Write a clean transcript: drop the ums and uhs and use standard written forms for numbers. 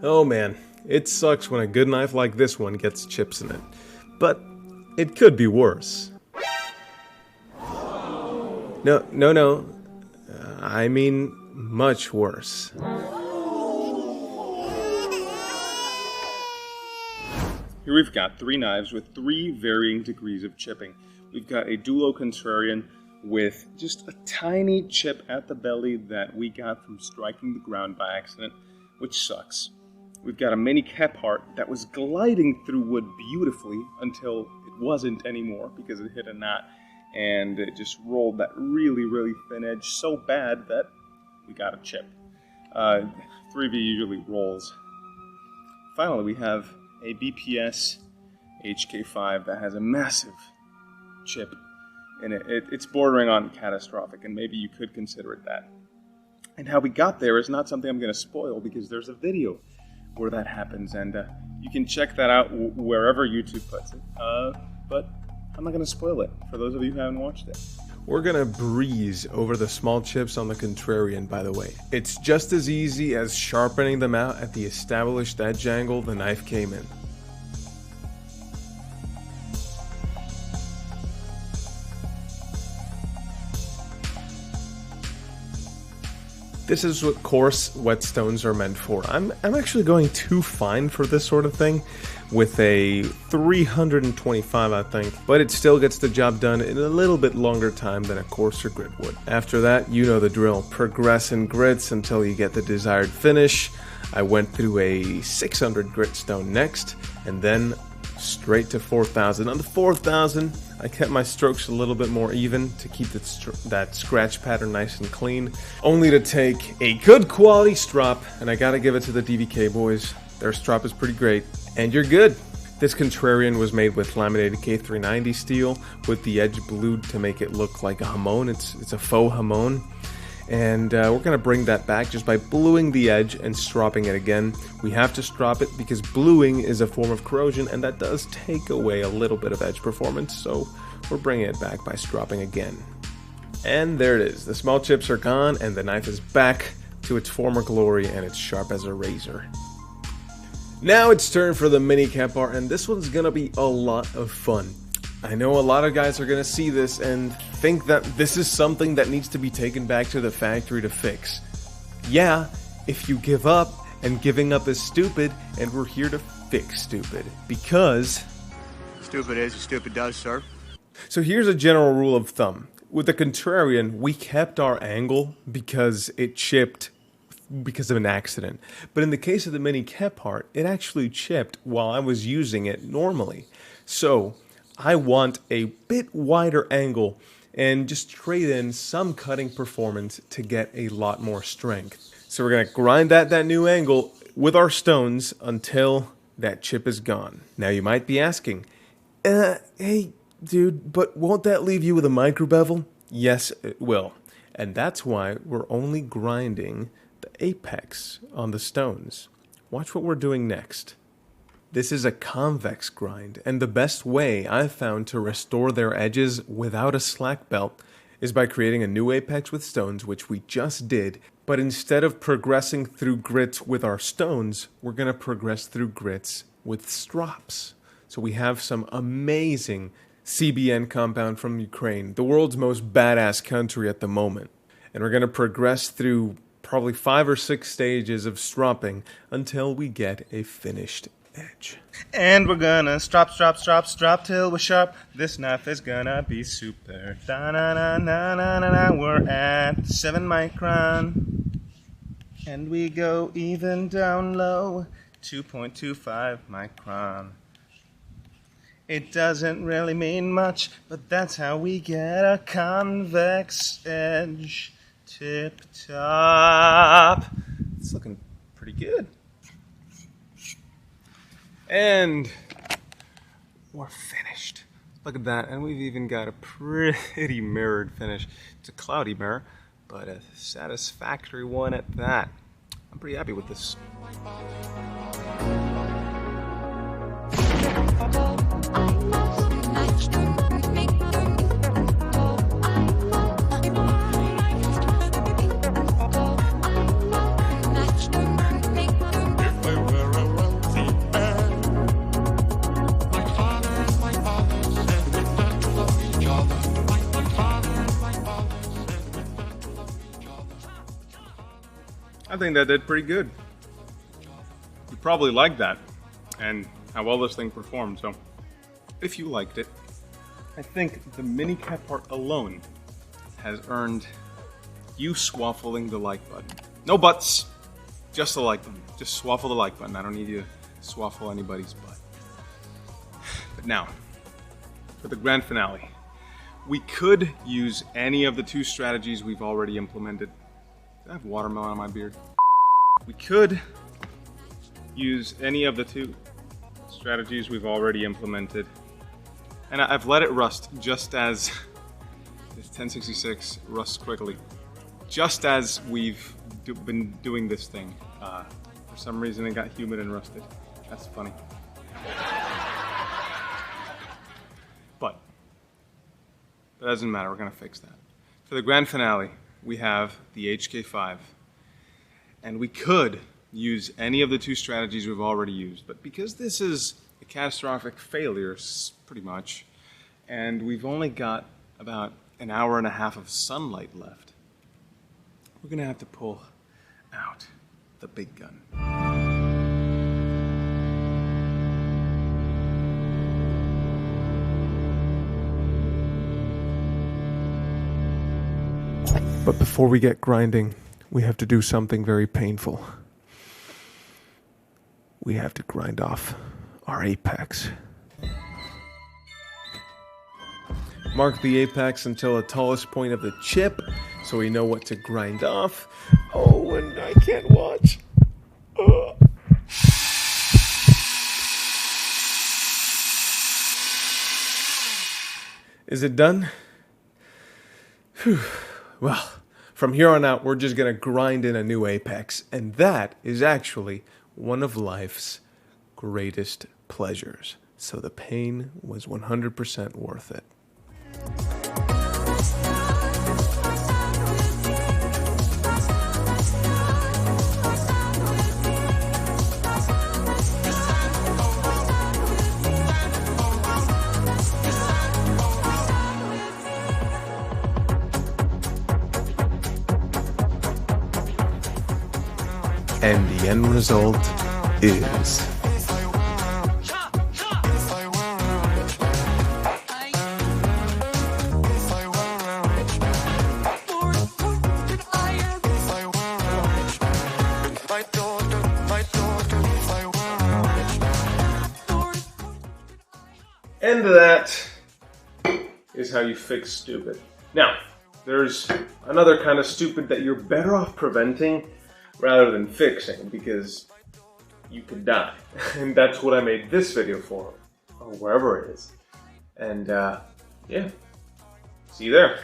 Oh man, it sucks when a good knife like this one gets chips in it. But it could be worse. No. I mean, much worse. Here we've got 3 knives with 3 varying degrees of chipping. We've got a Dulo Contrarian with just a tiny chip at the belly that we got from striking the ground by accident, which sucks. We've got a Mini Kephart that was gliding through wood beautifully until it wasn't anymore because it hit a knot and it just rolled that really thin edge so bad that we got a chip. 3V usually rolls. Finally, we have a BPS HK5 that has a massive chip in it. It's bordering on catastrophic, and maybe you could consider it that. And how we got there is not something I'm going to spoil because there's a video where that happens, and you can check that out wherever YouTube puts it. But I'm not going to spoil it for those of you who haven't watched it. We're going to breeze over the small chips on the Contrarian, by the way. It's just as easy as sharpening them out at the established edge angle the knife came in. This is what coarse whetstones are meant for. I'm actually going too fine for this sort of thing with a 325, I think, but it still gets the job done in a little bit longer time than a coarser grit would. After that, you know the drill. Progress in grits until you get the desired finish. I went through a 600 grit stone next, and then straight to 4,000. On the 4,000, I kept my strokes a little bit more even to keep that scratch pattern nice and clean, only to take a good quality strop, and I gotta give it to the DVK boys. Their strop is pretty great, and you're good. This Contrarian was made with laminated K390 steel with the edge blued to make it look like a hamon. It's a faux hamon. And we're going to bring that back just by bluing the edge and stropping it again. We have to strop it because bluing is a form of corrosion, and that does take away a little bit of edge performance, so we're bringing it back by stropping again. And there it is. The small chips are gone, and the knife is back to its former glory, and it's sharp as a razor. Now it's turn for the Mini Kephart, and this one's going to be a lot of fun. I know a lot of guys are going to see this and think that this is something that needs to be taken back to the factory to fix. Yeah, if you give up, and giving up is stupid, and we're here to fix stupid. Because stupid is, stupid does, sir. So here's a general rule of thumb. With the Contrarian, we kept our angle because it chipped because of an accident. But in the case of the Mini Kephart, it actually chipped while I was using it normally. So I want a bit wider angle and just trade in some cutting performance to get a lot more strength. So we're going to grind that new angle with our stones until that chip is gone. Now you might be asking, hey dude, but won't that leave you with a micro bevel? Yes, it will. And that's why we're only grinding the apex on the stones. Watch what we're doing next. This is a convex grind, and the best way I've found to restore their edges without a slack belt is by creating a new apex with stones, which we just did, but instead of progressing through grits with our stones, we're going to progress through grits with strops. So we have some amazing CBN compound from Ukraine, the world's most badass country at the moment. And we're going to progress through probably 5 or 6 stages of stropping until we get a finished edge. And we're gonna strop till we're sharp. This knife is gonna be super. Da-na-na-na-na-na. We're at 7 micron. And we go even down low, 2.25 micron. It doesn't really mean much, but that's how we get a convex edge. Tip top. It's looking pretty good. And we're finished. Look at that, and we've even got a pretty mirrored finish. It's a cloudy mirror, but a satisfactory one at that. I'm pretty happy with this. If I think that did pretty good. You probably liked that and how well this thing performed, so if you liked it, I think the Mini Kephart alone has earned you swaffling the like button. No buts, just the like button. Just swaffle the like button. I don't need you to swaffle anybody's butt. But now, for the grand finale. We could use any of the 2 strategies we've already implemented. I have watermelon on my beard. We could use any of the 2 strategies we've already implemented. And I've let it rust just as this 1066 rusts quickly. Just as we've been doing this thing. For some reason it got humid and rusted. That's funny. But that doesn't matter, we're gonna fix that. For the grand finale, we have the HK5. And we could use any of the 2 strategies we've already used, but because this is a catastrophic failure, pretty much, and we've only got about an hour and a half of sunlight left, we're gonna have to pull out the big gun. But before we get grinding, we have to do something very painful. We have to grind off our apex. Mark the apex until the tallest point of the chip, so we know what to grind off. Oh, and I can't watch. Ugh. Is it done? Whew. Well, from here on out, we're just gonna grind in a new apex, and that is actually one of life's greatest pleasures. So the pain was 100% worth it. And the end result is... And that is how you fix stupid. Now, there's another kind of stupid that you're better off preventing rather than fixing, because you could die. And that's what I made this video for, or wherever it is. And yeah, see you there.